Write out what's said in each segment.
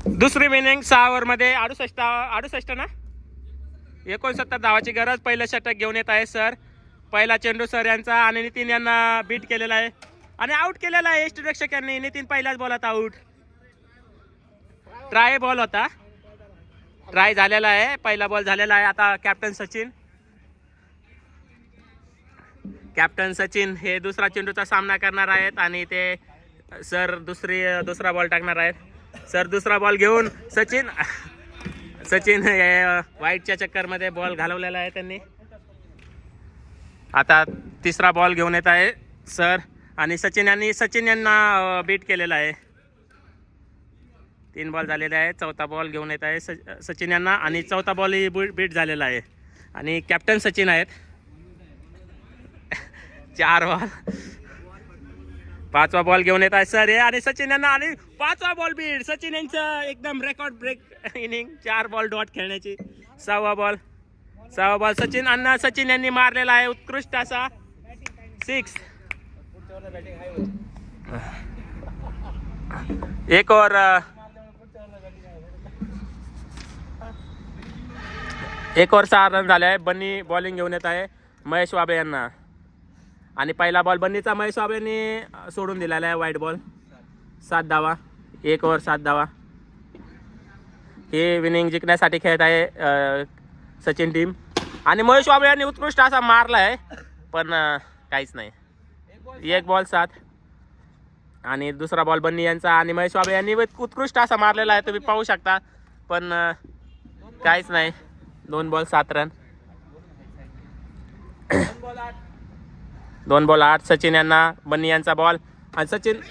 दुसरी इनिंग 6 ओव्हरमध्ये 68 ना 69 धावाची गरज. पहिलं षटक घेऊन येत आहे सर. पहिला चेंडू सर यांचा आणि नितीन यांना बीट केलेला आहे आणि आउट केलेला आहे यष्टीरक्षक यांनी. नितीन पहिल्याच बॉलात आउट. ट्राय बॉल होता, ट्राय झालेला आहे, पहिला बॉल झालेला आहे. आता कॅप्टन सचिन हे दुसरा चेंडूचा सामना करणार आहेत आणि ते सर दुसरा बॉल टाकणार आहेत. सर दुसरा बॉल घेऊन सचिन वाईटच्या चक्करमध्ये बॉल घालवलेला आहे त्यांनी. आता तिसरा बॉल घेऊन येत आहे सर आणि सचिन यांना बीट केलेला आहे. 3 बॉल झालेले आहे. चौथा बॉल घेऊन येत आहे सचिन यांना आणि चौथा बॉलही बीट झालेला आहे आणि कॅप्टन सचिन आहेत. 4 बॉल. 5वा बॉल घेऊन येत आहे सर हे आणि सचिन यांना आणि 5वा बॉल बीट. सचिन यांचं एकदम record break inning. 4 ball dot खेळण्याची. 6वा बॉल सचिन यांनी मारलेला आहे उत्कृष्ट असा 6. एक ओव्हर 6 रन झाले आहे. बन्नी बॉलिंग घेऊन येत आहे महेश वाबळे यांना आणि पहिला बॉल बन्नीचा महेश वाबळेंनी सोडून दिलेला आहे. वाईट बॉल. 7 धावा. 1 ओव्हर 7 धावा. हे विनिंग जिंकण्यासाठी खेळत आहे सचिन टीम आणि महेश वाबळे यांनी उत्कृष्ट असा मारला आहे पण काहीच नाही. 1 बॉल 7 आणि दुसरा बॉल बन्नी यांचा आणि महेश वाबळे यांनी उत्कृष्ट असा मारलेला आहे, तुम्ही पाहू शकता, पण काहीच नाही. 2 बॉल 7 रन. 2 बॉल 8 सचिन यांना. बन्नी यांचा बॉल आणि सचिन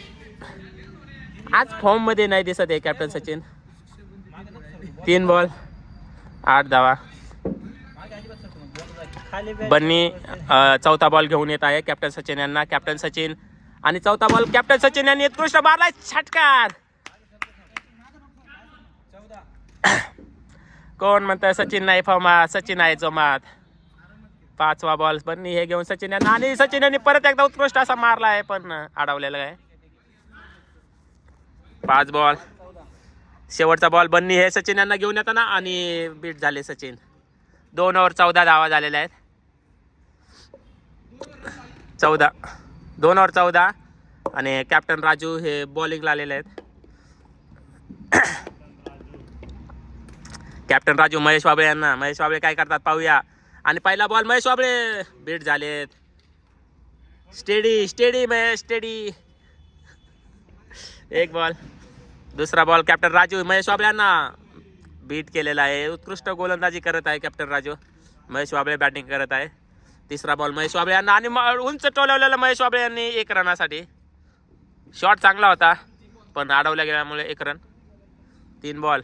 आज फॉर्म मध्ये नाही दिसत आहे कॅप्टन सचिन. 3 बॉल 8 धावा. बन्नी चौथा बॉल घेऊन येत आहे कॅप्टन सचिन यांना. कॅप्टन सचिन आणि चौथा बॉल कॅप्टन सचिन यांनी उत्कृष्ट मारलाय षटकार. कोण म्हणतं सचिन नाही फॉर्मात, सचिन आहे जोमात. 5वा बॉल बन्नी हे घेऊन सचिन यांना आणि सचिन यांनी परत एकदा उत्कृष्ट असा मारला आहे पण अडवलेला आहे. 5 बॉल. शेवटचा बॉल बन्नी हे सचिन यांना घेऊन येताना आणि बीट झाले सचिन. 2 ओव्हर 14 धावा झालेल्या आहेत. 2 ओव्हर 14 आणि कॅप्टन राजू हे बॉलिंगला आलेले आहेत. कॅप्टन राजू महेश वाबळे यांना. महेश वाबळे काय करतात पाहूया आणि पहिला बॉल महेश वाबळे बीट झालेत. Steady Mahesh steady. 1 बॉल. दुसरा बॉल कॅप्टन राजू महेश वाबळे यांना बीट केलेला आहे. उत्कृष्ट गोलंदाजी करत आहे कॅप्टन राजू. महेश वाबळे बॅटिंग करत आहे. 3रा बॉल महेश वाबळे यांना आणि उंच टोलवलेला महेश वाबळे यांनी 1 रनासाठी. शॉट चांगला होता पण अडवल्या गेल्यामुळे 1 रन. 3 बॉल.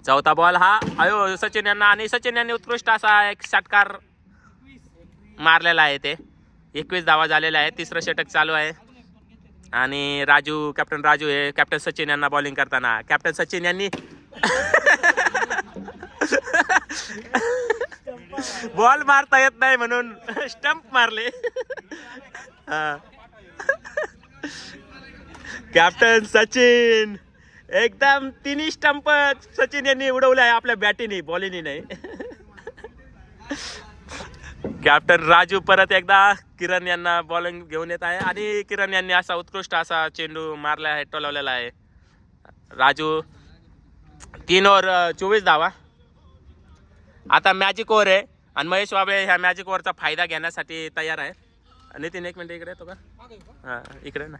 चौथा बॉल हा सचिन यांना आणि सचिन यांनी उत्कृष्ट असा एक षटकार मारलेला आहे. ते 21 धावा झालेल्या आहे. 3रं षटक चालू आहे आणि कॅप्टन राजू हे कॅप्टन सचिन यांना बॉलिंग करताना. कॅप्टन सचिन यांनी बॉल मारता येत नाही म्हणून स्टंप मारले. कॅप्टन सचिन एकदम 3 स्टंप सचिन यांनी उडवले आहे आपल्या बॅटीने, बॉलिंगने नाही. कॅप्टन राजू परत एकदा किरण यांना बॉलिंग घेऊन येत आहे आणि किरण यांनी असा उत्कृष्ट असा चेंडू मारला आहे, टोलवलेला आहे. राजू 3 ओव्हर 24 धावा. आता मॅजिक ओव्हर आहे आणि महेश वाबळे ह्या मॅजिक ओव्हरचा फायदा घेण्यासाठी तयार आहे. नितीन 1 मिनिट इकडे येतो का? हां इकडे ना.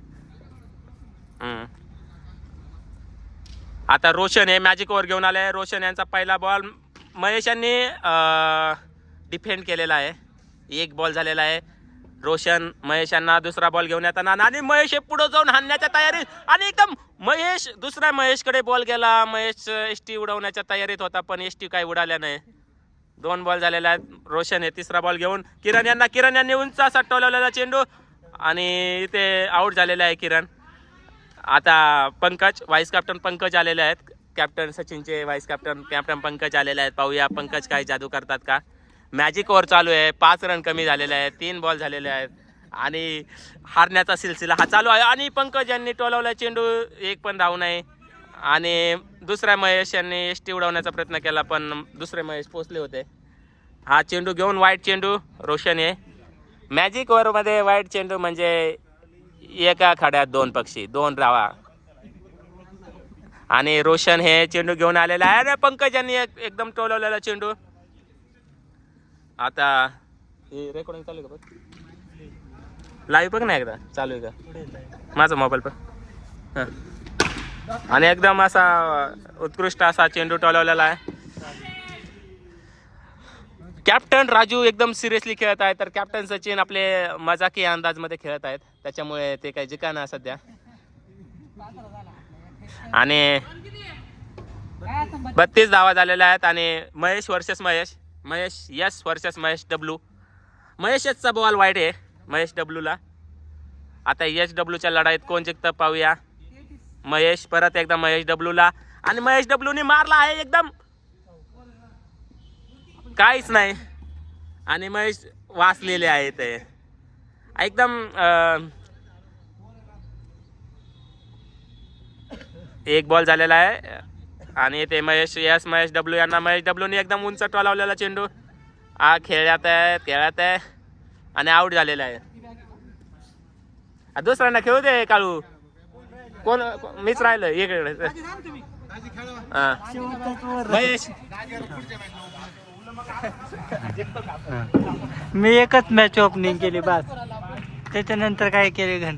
आता रोशन हे मॅजिक ओव्हर घेऊन आले. रोशन यांचा पहिला बॉल महेश यांनी डिफेंड केलेला आहे. 1 बॉल झालेला आहे. रोशन महेश यांना दुसरा बॉल घेऊन येताना आणि महेश हे पुढे जाऊन हाणण्याच्या तयारीत आणि एकदम दुसऱ्या महेशकडे बॉल गेला. महेश एसटी उडवण्याच्या तयारीत होता पण एसटी काही उडाल्या नाही. 2 बॉल झालेला आहे. रोशन हे 3रा बॉल घेऊन किरण यांनी उंच असा टोलवलेला चेंडू आणि इथे आउट झालेला आहे किरण. आता पंकज व्हाईस कॅप्टन पंकज आलेले आहेत. कॅप्टन सचिनचे व्हाईस कॅप्टन पंकज आलेले आहेत. पाहूया पंकज काय जादू करतात का. मॅजिक ओव्हर चालू आहे. 5 रन कमी झालेले आहेत. 3 बॉल झालेले आहेत आणि हारण्याचा सिलसिला हा चालू आहे आणि पंकज यांनी टोलवला चेंडू. 1 पण धाव नाही आणि दुसऱ्या महेश यांनी एसटी उडवण्याचा प्रयत्न केला, पण दुसरे महेश पोचले होते. हा चेंडू घेऊन वाईट चेंडू रोशन आहे. मॅजिक ओव्हरमध्ये वाईट चेंडू म्हणजे एका खड्यात 2 पक्षी, 2 रावा. आणि रोशन हे चेंडू घेऊन आलेला आहे. अरे पंकज यांनी एकदम टोलवलेला चेंडू. आता हे रेकॉर्डिंग चालू आहे का? बघ लाईव्ह बघ ना, एकदा चालू आहे का माझा मोबाईल पण. हां, आणि एकदम असा उत्कृष्ट असा चेंडू टोलवलेला आहे. कॅप्टन राजू एकदम सिरियसली खेळत आहे, तर कॅप्टन सचिन आपले मजाकी अंदाजमध्ये खेळत आहेत, त्याच्यामुळे ते काही जिकाना सध्या. आणि 32 धावा झालेल्या आहेत. आणि Mahesh versus Mahesh, Mahesh yes versus Mahesh W. Mahesh एसचा बॉल वाईट आहे महेश डब्ल्यूला. आता एच डब्ल्यूच्या लढाईत कोण जिंकतं पाहूया. महेश परत एकदा महेश डब्ल्यूला, आणि महेश डब्ल्यूने मारला आहे एकदम काहीच नाही. आणि महेश वाचलेले आहे ते एकदम. एक बॉल झालेला आहे आणि ते महेश यस महेश डब्ल्यू यांना महेश डब्ल्यूने एकदम उंच टोलावलेला चेंडू खेळत आहे आणि आऊट झालेला आहे. दुसऱ्यांना खेळू दे काळू. कोण मीच राहिलं इकडे. महेश मी एकच मॅच ओपनिंग केली बस, त्याच्यानंतर काय केले घन.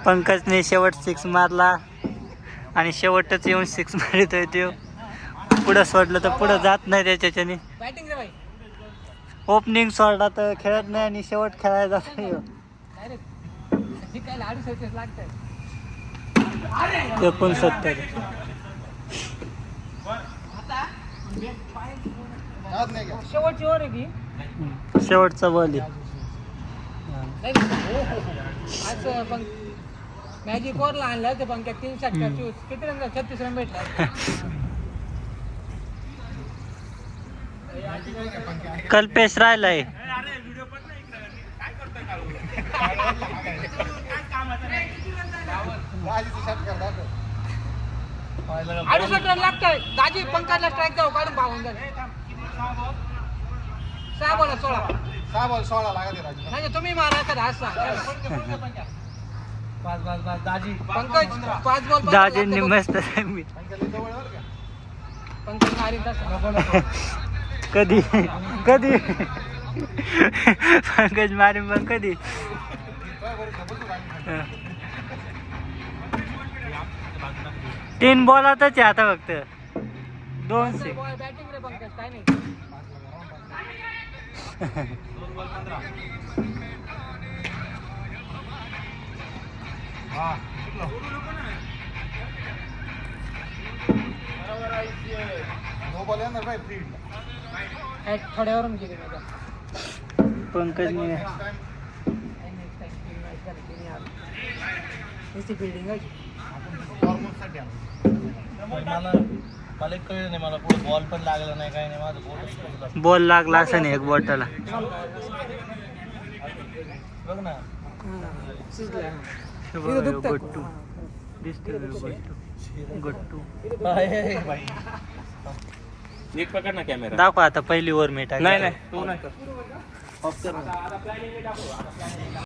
पंकजने शेवट 6 मारला आणि शेवटच येऊन 6 मारितोय तो. पुढं सोडलं तर पुढं जात नाही त्याच्याने. ओपनिंग सोडला तर खेळत नाही आणि शेवट खेळायला जात नाही. 69. शेवटचा बॉल आहे. मॅजिक ओव्हरला आणलं ते पण 3 षटकाची किती रन 36 रन भेटला. कल्पेश राहिलाय. अडुसष्ट रन लागतंय. दाजी पंकजला स्ट्राईक जाऊ काढून पाहून झालं. 6 बॉल 16 लागत नाही. तुम्ही मारा एखादा हात. 5 दाजी पंकज 5 बॉल दाजींनी मस्त. पंकज मारीन तसं कधी कधी पंकज मारीन मग कधी. 3 बॉलातच आहे आता फक्त 2 बॅटिंग रे पंकज काय नाही. थोड्यावरून गेले पंकजने फिल्डिंग मला कळलं नाही. मला पुढे बॉल पण लागला नाही, काही नाही. माझं बॉल लागला असं नाही एक बॉटला. बघ ना गट्टू दिसतोय. गट्टू नीट पकड ना कॅमेरा. दाखवा आता पहिली ओव्हर मी टाक. नाही तू नाही.